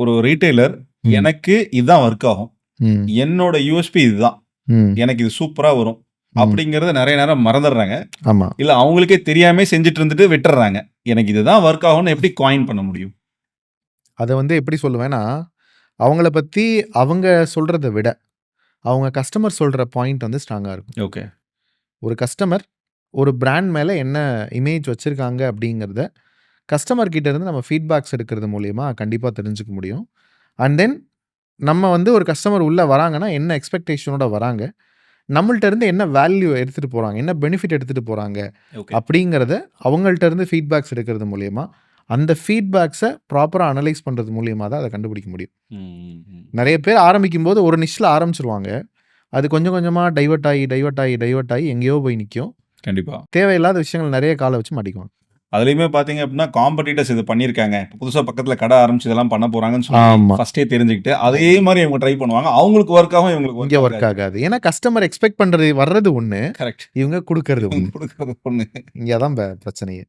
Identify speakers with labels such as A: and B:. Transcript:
A: ஒரு ரீட்டைலர்
B: ம்.
A: எனக்கு இதுதான் ஒர்க் ஆகும்,
B: ம்.
A: என்னோட யூஎஸ்பி இதுதான்,
B: ம்.
A: எனக்கு இது சூப்பரா வரும்
B: ம்.
A: அப்படிங்கறத நிறைய நேரம் மறந்துடுறாங்க.
B: ஆமா.
A: இல்ல அவங்களுக்கே தெரியாம செஞ்சுட்டு இருந்துட்டு விட்டுறாங்க. எனக்கு இதுதான் ஒர்க் ஆகும்னு எப்படி காயின் பண்ண முடியும்?
B: அத வந்து எப்படி சொல்லுவேன்னா, அவங்கள பத்தி அவங்க சொல்றத விட, அவங்க கஸ்டமர் சொல்ற பாயிண்ட் வந்து ஸ்ட்ராங்கா இருக்கும்.
A: ஓகே.
B: ஒரு கஸ்டமர் ஒரு பிராண்ட் மேல என்ன இமேஜ் வச்சிருக்காங்க அப்படிங்கிறத, கஸ்டமர் கிட்ட இருந்து நம்ம ஃபீட்பேக்ஸ் எடுக்கிறது மூலியமா கண்டிப்பா தெரிஞ்சுக்க முடியும். அண்ட் தென் நம்ம வந்து ஒரு கஸ்டமர் உள்ள வராங்கன்னா, என்ன எக்ஸ்பெக்டேஷனோட வராங்க? நம்மள்ட்ட இருந்து என்ன வேல்யூ எடுத்துட்டு போறாங்க? என்ன பெனிஃபிட் எடுத்துட்டு போறாங்க?
A: ஓகே.
B: அப்படிங்கிறத அவங்கள்ட்ட இருந்து ஃபீட்பேக்ஸ் எடுக்கிறது மூலியமா, அந்த ஃபீட்பேக்ஸ ப்ராப்பரா அனலைஸ் பண்றது மூலியமா தான் அத கண்டுபிடிக்க முடியும்.
A: ம்.
B: நெறைய பேர் ஆரம்பிக்கும்போது ஒரு நிஷ்ல ஆரம்பிச்சுருவாங்க. அது கொஞ்சம் கொஞ்சமா டைவர்ட் ஆயி எங்கேயோ போய் நிக்கும்.
A: கண்டிப்பா.
B: தேவையில்லாத விஷயங்கள் நெறைய கால வச்சு மாட்டிக்குவாங்க.
A: அதுலயுமே பாத்தீங்க அப்படின்னா காம்படிட்டர்ஸ் இது பண்ணியிருக்காங்க. புதுசா பக்கத்துல கடை ஆரம்பிச்சு இதெல்லாம் பண்ண போறாங்கன்னு சொல்லி
B: ஆமா.
A: ஃபர்ஸ்டே தெரிஞ்சுக்கிட்டு அதே மாதிரி இவங்க ட்ரை பண்ணுவாங்க. அவங்களுக்கு ஒர்க் ஆகும், இவங்களுக்கு
B: இங்க
A: ஒர்க்
B: ஒர்க் ஆகாது. ஏன்னா கஸ்டமர் எக்ஸ்பெக்ட் பண்றது வர்றது ஒண்ணு,
A: கரெக்ட்.
B: இவங்க குடுக்கறது ஒண்ணு.
A: கொடுக்கறது ஒண்ணு.
B: இங்க தான் பிரச்சனையே.